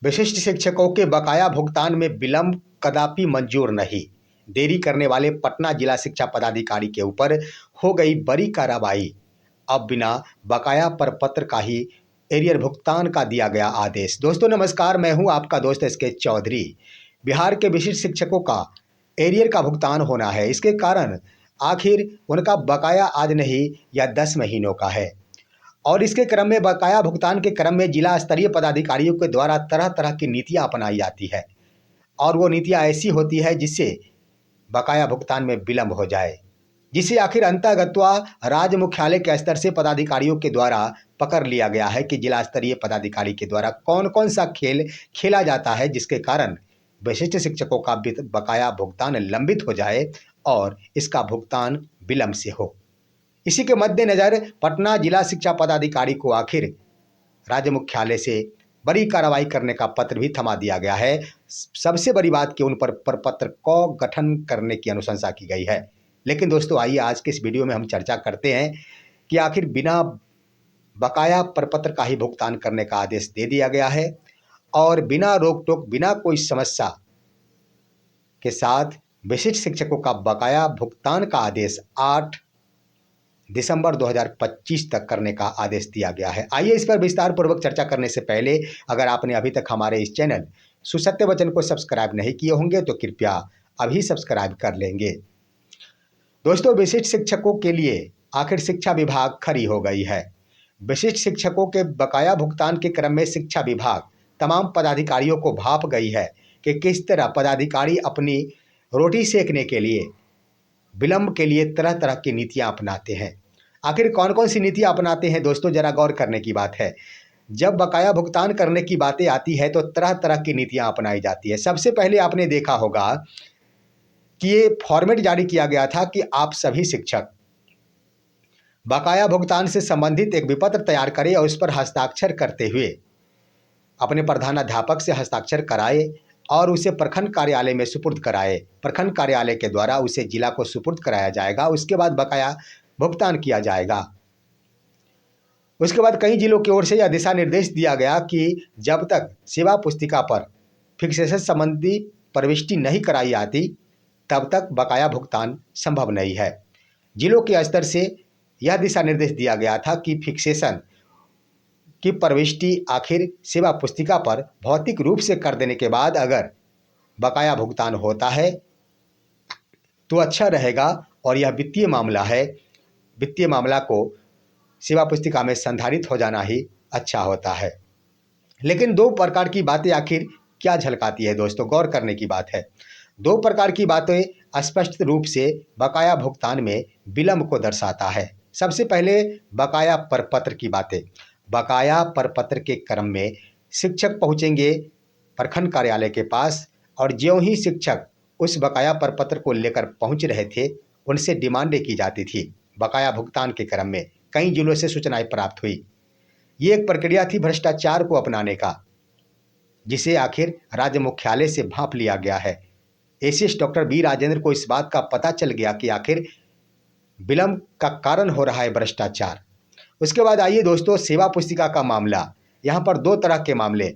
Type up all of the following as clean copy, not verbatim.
विशिष्ट शिक्षकों के बकाया भुगतान में विलंब कदापि मंजूर नहीं। देरी करने वाले पटना जिला शिक्षा पदाधिकारी के ऊपर हो गई बड़ी कार्रवाई। अब बिना बकाया प्रपत्र का ही एरियर भुगतान का दिया गया आदेश। दोस्तों नमस्कार, मैं हूं आपका दोस्त एसके चौधरी। बिहार के विशिष्ट शिक्षकों का एरियर का भुगतान होना है। इसके कारण आखिर उनका बकाया आज नहीं या 10 महीनों का है। और इसके क्रम में बकाया भुगतान के क्रम में जिला स्तरीय पदाधिकारियों के द्वारा तरह तरह की नीतियां अपनाई जाती है और वो नीतियां ऐसी होती है जिससे बकाया भुगतान में विलंब हो जाए, जिसे आखिर अंतर्गतवा राज्य मुख्यालय के स्तर से पदाधिकारियों के द्वारा पकड़ लिया गया है कि जिला स्तरीय पदाधिकारी के द्वारा कौन कौन सा खेल खेला जाता है जिसके कारण विशिष्ट शिक्षकों का बकाया भुगतान लंबित हो जाए और इसका भुगतान विलंब से हो। इसी के मद्देनजर पटना जिला शिक्षा पदाधिकारी को आखिर राज्य मुख्यालय से बड़ी कार्रवाई करने का पत्र भी थमा दिया गया है। सबसे बड़ी बात कि उन पर प्रपत्र को गठन करने की अनुशंसा की गई है। लेकिन दोस्तों आइए आज के इस वीडियो में हम चर्चा करते हैं कि आखिर बिना बकाया प्रपत्र का ही भुगतान करने का आदेश दे दिया गया है और बिना रोक टोक बिना कोई समस्या के साथ विशिष्ट शिक्षकों का बकाया भुगतान का आदेश 8 दिसंबर 2025 तक करने का आदेश दिया गया है। आइए इस पर विस्तार पूर्वक चर्चा करने से पहले अगर आपने अभी तक हमारे इस चैनल सुसत्य वचन को सब्सक्राइब नहीं किए होंगे तो कृपया अभी सब्सक्राइब कर लेंगे। दोस्तों विशिष्ट शिक्षकों के लिए आखिर शिक्षा विभाग खड़ी हो गई है। विशिष्ट शिक्षकों के बकाया भुगतान के क्रम में शिक्षा विभाग तमाम पदाधिकारियों को भाप गई है कि किस तरह पदाधिकारी अपनी रोटी सेकने के लिए विलंब के लिए तरह तरह की नीतियां अपनाते हैं। आखिर कौन कौन सी नीतियां अपनाते हैं दोस्तों, जरा गौर करने की बात है। जब बकाया भुगतान करने की बातें आती है तो तरह तरह की नीतियां अपनाई जाती है। सबसे पहले आपने देखा होगा कि ये फॉर्मेट जारी किया गया था कि आप सभी शिक्षक बकाया भुगतान से संबंधित एक विपत्र तैयार करें और उस पर हस्ताक्षर करते हुए अपने प्रधानाध्यापक से हस्ताक्षर कराए और उसे प्रखंड कार्यालय में सुपुर्द कराए। प्रखंड कार्यालय के द्वारा उसे जिला को सुपुर्द कराया जाएगा। उसके बाद बकाया भुगतान किया जाएगा। उसके बाद कई जिलों की ओर से यह दिशा निर्देश दिया गया कि जब तक सेवा पुस्तिका पर फिक्सेशन संबंधी प्रविष्टि नहीं कराई जाती तब तक बकाया भुगतान संभव नहीं है। जिलों के स्तर से यह दिशा निर्देश दिया गया था कि फिक्सेशन की प्रविष्टि आखिर सेवा पुस्तिका पर भौतिक रूप से कर देने के बाद अगर बकाया भुगतान होता है तो अच्छा रहेगा और यह वित्तीय मामला है। वित्तीय मामला को सेवा पुस्तिका में संधारित हो जाना ही अच्छा होता है। लेकिन दो प्रकार की बातें आखिर क्या झलकाती है दोस्तों, गौर करने की बात है। दो प्रकार की बातें स्पष्ट रूप से बकाया भुगतान में विलंब को दर्शाता है। सबसे पहले बकाया प्रपत्र की बातें। बकाया प्रपत्र के क्रम में शिक्षक पहुंचेंगे प्रखंड कार्यालय के पास और ज्यों ही शिक्षक उस बकाया प्रपत्र को लेकर पहुंच रहे थे उनसे डिमांडें की जाती थी। बकाया भुगतान के क्रम में कई जिलों से सूचनाएं प्राप्त हुई। ये एक प्रक्रिया थी भ्रष्टाचार को अपनाने का, जिसे आखिर राज्य मुख्यालय से भांप लिया गया है। एसीएस डॉक्टर बी राजेंद्र को इस बात का पता चल गया कि आखिर विलंब का कारण हो रहा है भ्रष्टाचार। उसके बाद आइए दोस्तों सेवा पुस्तिका का मामला। यहाँ पर दो तरह के मामले।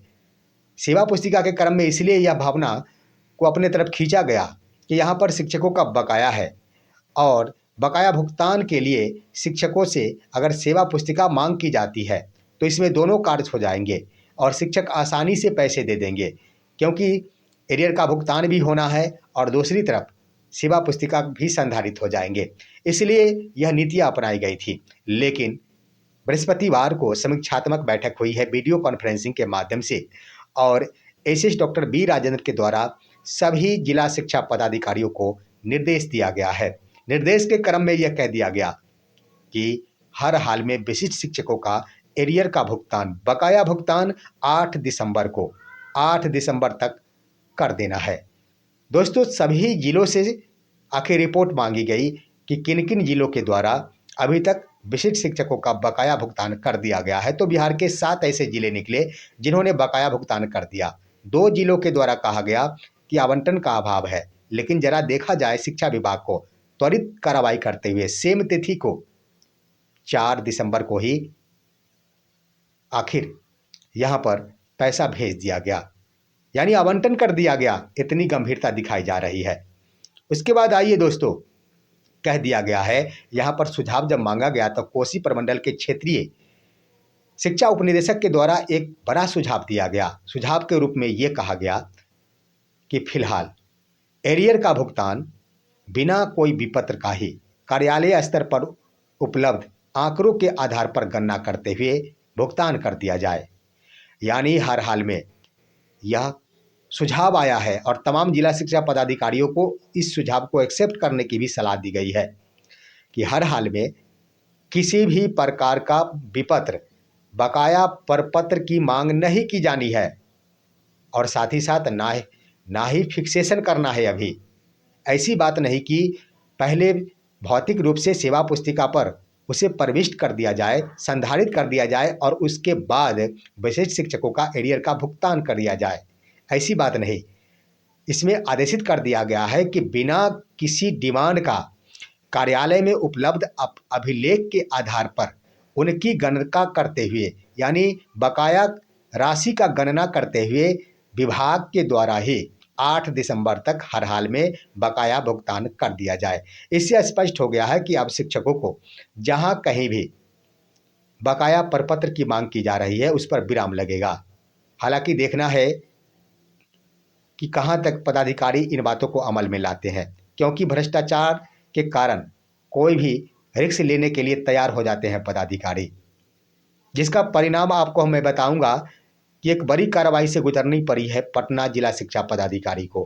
सेवा पुस्तिका के क्रम में इसलिए यह भावना को अपने तरफ खींचा गया कि यहाँ पर शिक्षकों का बकाया है और बकाया भुगतान के लिए शिक्षकों से अगर सेवा पुस्तिका मांग की जाती है तो इसमें दोनों कार्य हो जाएंगे और शिक्षक आसानी से पैसे दे देंगे, क्योंकि एरियर का भुगतान भी होना है और दूसरी तरफ सेवा पुस्तिका भी संधारित हो जाएंगे। इसलिए यह नीतियाँ अपनाई गई थी। लेकिन बृहस्पतिवार को समीक्षात्मक बैठक हुई है वीडियो कॉन्फ्रेंसिंग के माध्यम से और एसीएस डॉक्टर बी राजेंद्र के द्वारा सभी जिला शिक्षा पदाधिकारियों को निर्देश दिया गया है। निर्देश के क्रम में यह कह दिया गया कि हर हाल में विशिष्ट शिक्षकों का एरियर का भुगतान बकाया भुगतान 8 दिसंबर तक कर देना है। दोस्तों सभी जिलों से आखिर रिपोर्ट मांगी गई कि किन किन जिलों के द्वारा अभी तक विशिष्ट शिक्षकों का बकाया भुगतान कर दिया गया है। तो बिहार के 7 ऐसे जिले निकले जिन्होंने बकाया भुगतान कर दिया। 2 जिलों के द्वारा कहा गया कि आवंटन का अभाव है, लेकिन जरा देखा जाए शिक्षा विभाग को त्वरित कार्रवाई करते हुए सेम तिथि को 4 दिसंबर को ही आखिर यहाँ पर पैसा भेज दिया गया। यानी आवंटन कर दिया गया, इतनी गंभीरता दिखाई जा रही है। उसके बाद आइए दोस्तों, कह दिया गया है, यहाँ पर सुझाव जब मांगा गया तो कोसी प्रमंडल के क्षेत्रीय शिक्षा उपनिदेशक के द्वारा एक बड़ा सुझाव दिया गया। सुझाव के रूप में ये कहा गया कि फिलहाल एरियर का भुगतान बिना कोई विपत्र का ही कार्यालय स्तर पर उपलब्ध आंकड़ों के आधार पर गणना करते हुए भुगतान कर दिया जाए। यानी हर हाल में यह सुझाव आया है और तमाम जिला शिक्षा पदाधिकारियों को इस सुझाव को एक्सेप्ट करने की भी सलाह दी गई है कि हर हाल में किसी भी प्रकार का विपत्र बकाया प्रपत्र की मांग नहीं की जानी है और साथ ही साथ ना ही फिक्सेशन करना है। अभी ऐसी बात नहीं कि पहले भौतिक रूप से सेवा पुस्तिका पर उसे प्रविष्ट कर दिया जाए, संधारित कर दिया जाए और उसके बाद विशिष्ट शिक्षकों का एरियर का भुगतान कर दिया जाए। ऐसी बात नहीं, इसमें आदेशित कर दिया गया है कि बिना किसी डिमांड का कार्यालय में उपलब्ध अभिलेख के आधार पर उनकी गणना करते हुए, यानी बकाया राशि का गणना करते हुए विभाग के द्वारा ही 8 दिसंबर तक हर हाल में बकाया भुगतान कर दिया जाए। इससे स्पष्ट हो गया है कि अब शिक्षकों को जहां कहीं भी बकाया प्रपत्र की मांग की जा रही है उस पर विराम लगेगा। हालांकि देखना है कि कहां तक पदाधिकारी इन बातों को अमल में लाते हैं, क्योंकि भ्रष्टाचार के कारण कोई भी रिस्क लेने के लिए तैयार हो जाते हैं पदाधिकारी, जिसका परिणाम आपको मैं बताऊंगा कि एक बड़ी कार्रवाई से गुजरनी पड़ी है पटना जिला शिक्षा पदाधिकारी को।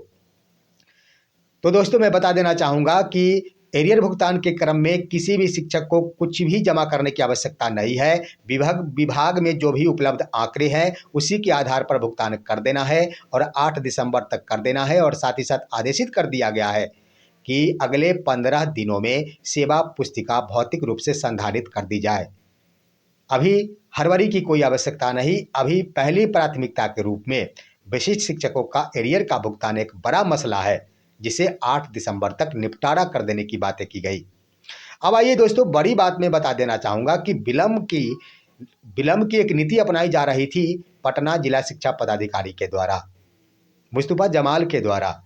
तो दोस्तों, मैं बता देना चाहूँगा कि एरियर भुगतान के क्रम में किसी भी शिक्षक को कुछ भी जमा करने की आवश्यकता नहीं है। विभाग में जो भी उपलब्ध आंकड़े हैं उसी के आधार पर भुगतान कर देना है और 8 दिसंबर तक कर देना है। और साथ ही साथ आदेशित कर दिया गया है कि अगले 15 दिनों में सेवा पुस्तिका भौतिक रूप से संधारित कर दी जाए। अभी हड़बड़ी की कोई आवश्यकता नहीं। अभी पहली प्राथमिकता के रूप में विशिष्ट शिक्षकों का एरियर का भुगतान एक बड़ा मसला है, जिसे 8 दिसंबर तक निपटारा कर देने की बातें की गई। अब आइए दोस्तों, बड़ी बात मैं बता देना चाहूँगा कि विलंब की एक नीति अपनाई जा रही थी पटना जिला शिक्षा पदाधिकारी के द्वारा, मुस्तफा जमाल के द्वारा,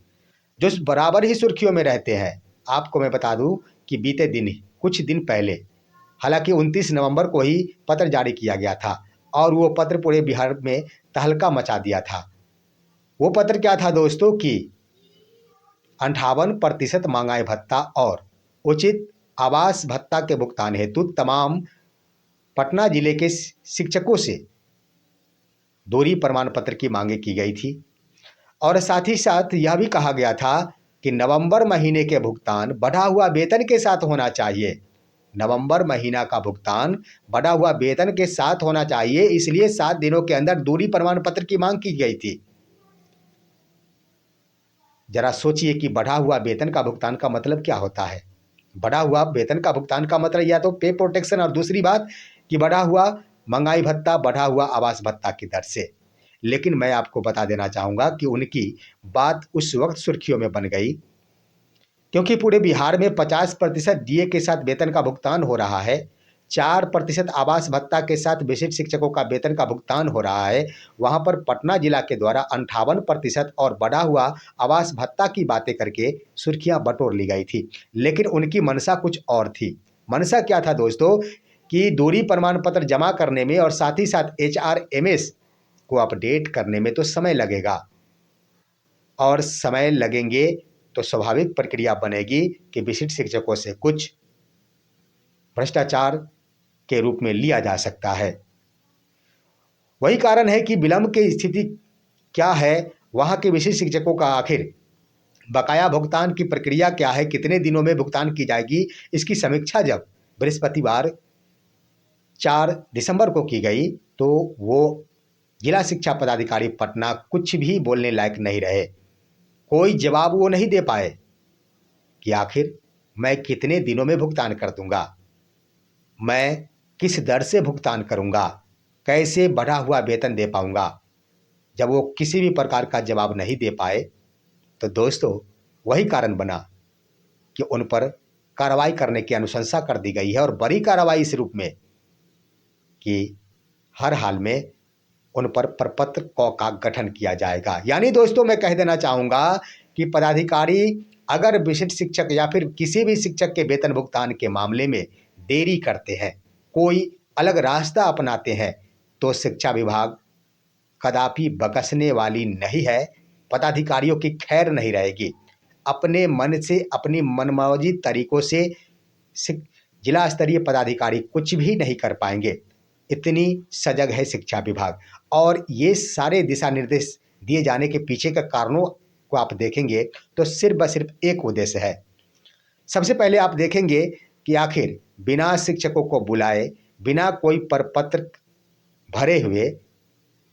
जो बराबर ही सुर्खियों में रहते हैं। आपको मैं बता दूं कि बीते दिन, कुछ दिन पहले, हालांकि 29 नवंबर को ही पत्र जारी किया गया था और वो पत्र पूरे बिहार में तहलका मचा दिया था। वो पत्र क्या था दोस्तों कि 58% महंगाई भत्ता और उचित आवास भत्ता के भुगतान हेतु तमाम पटना जिले के शिक्षकों से दूरी प्रमाण पत्र की मांगे की गई थी। और साथ ही साथ यह भी कहा गया था कि नवंबर महीने के भुगतान बढ़ा हुआ वेतन के साथ होना चाहिए। नवंबर महीना का भुगतान बढ़ा हुआ वेतन के साथ होना चाहिए, इसलिए 7 दिनों के अंदर दूरी प्रमाण पत्र की मांग की गई थी। जरा सोचिए कि बढ़ा हुआ वेतन का भुगतान का मतलब क्या होता है। बढ़ा हुआ वेतन का भुगतान का मतलब या तो पे प्रोटेक्शन, और दूसरी बात कि बढ़ा हुआ महंगाई भत्ता, बढ़ा हुआ आवास भत्ता की दर से। लेकिन मैं आपको बता देना चाहूँगा कि उनकी बात उस वक्त सुर्खियों में बन गई क्योंकि पूरे बिहार में 50% डीए के साथ वेतन का भुगतान हो रहा है, 4% आवास भत्ता के साथ विशिष्ट शिक्षकों का वेतन का भुगतान हो रहा है। वहाँ पर पटना जिला के द्वारा 58% और बढ़ा हुआ आवास भत्ता की बातें करके सुर्खियाँ बटोर ली गई थी। लेकिन उनकी मंशा कुछ और थी। मंशा क्या था दोस्तों कि दूरी प्रमाण पत्र जमा करने में और साथ ही साथ HRMS को अपडेट करने में तो समय लगेगा, और समय लगेंगे तो स्वाभाविक प्रक्रिया बनेगी कि विशिष्ट शिक्षकों से कुछ भ्रष्टाचार के रूप में लिया जा सकता है। वही कारण है कि विलंब की स्थिति क्या है, वहाँ के विशिष्ट शिक्षकों का आखिर बकाया भुगतान की प्रक्रिया क्या है, कितने दिनों में भुगतान की जाएगी, इसकी समीक्षा जब बृहस्पतिवार 4 दिसंबर को की गई तो वो जिला शिक्षा पदाधिकारी पटना कुछ भी बोलने लायक नहीं रहे। कोई जवाब वो नहीं दे पाए कि आखिर मैं कितने दिनों में भुगतान कर दूंगा, मैं किस दर से भुगतान करूंगा, कैसे बढ़ा हुआ वेतन दे पाऊंगा। जब वो किसी भी प्रकार का जवाब नहीं दे पाए तो दोस्तों वही कारण बना कि उन पर कार्रवाई करने की अनुशंसा कर दी गई है, और बड़ी कार्रवाई इस रूप में कि हर हाल में उन पर प्रपत्र क का गठन किया जाएगा। यानी दोस्तों मैं कह देना चाहूँगा कि पदाधिकारी अगर विशिष्ट शिक्षक या फिर किसी भी शिक्षक के वेतन भुगतान के मामले में देरी करते हैं, कोई अलग रास्ता अपनाते हैं, तो शिक्षा विभाग कदापि बख्शने वाली नहीं है। पदाधिकारियों की खैर नहीं रहेगी। अपने मन से, अपनी मनमौजी तरीकों से जिला स्तरीय पदाधिकारी कुछ भी नहीं कर पाएंगे। इतनी सजग है शिक्षा विभाग। और ये सारे दिशा निर्देश दिए जाने के पीछे के कारणों को आप देखेंगे तो सिर्फ व सिर्फ एक उद्देश्य है। सबसे पहले आप देखेंगे कि आखिर बिना शिक्षकों को बुलाए, बिना कोई प्रपत्र भरे हुए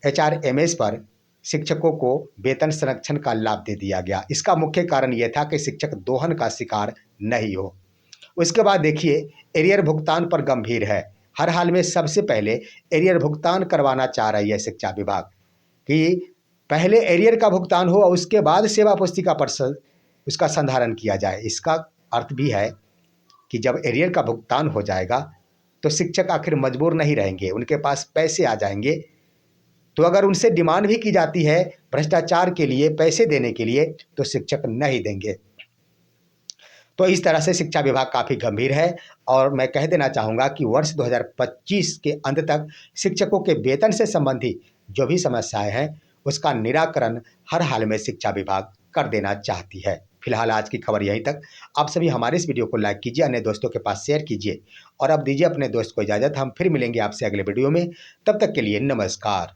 एचआरएमएस पर शिक्षकों को वेतन संरक्षण का लाभ दे दिया गया। इसका मुख्य कारण यह था कि शिक्षक दोहन का शिकार नहीं हो। उसके बाद देखिए, एरियर भुगतान पर गंभीर है। हर हाल में सबसे पहले एरियर भुगतान करवाना चाह रही है शिक्षा विभाग कि पहले एरियर का भुगतान हो और उसके बाद सेवा पुस्तिका पर उसका संधारण किया जाए। इसका अर्थ भी है कि जब एरियर का भुगतान हो जाएगा तो शिक्षक आखिर मजबूर नहीं रहेंगे, उनके पास पैसे आ जाएंगे। तो अगर उनसे डिमांड भी की जाती है भ्रष्टाचार के लिए, पैसे देने के लिए, तो शिक्षक नहीं देंगे। तो इस तरह से शिक्षा विभाग काफ़ी गंभीर है। और मैं कह देना चाहूँगा कि वर्ष 2025 के अंत तक शिक्षकों के वेतन से संबंधित जो भी समस्याएं हैं उसका निराकरण हर हाल में शिक्षा विभाग कर देना चाहती है। फिलहाल आज की खबर यहीं तक। आप सभी हमारे इस वीडियो को लाइक कीजिए, अन्य दोस्तों के पास शेयर कीजिए और अब दीजिए अपने दोस्त को इजाज़त। हम फिर मिलेंगे आपसे अगले वीडियो में। तब तक के लिए नमस्कार।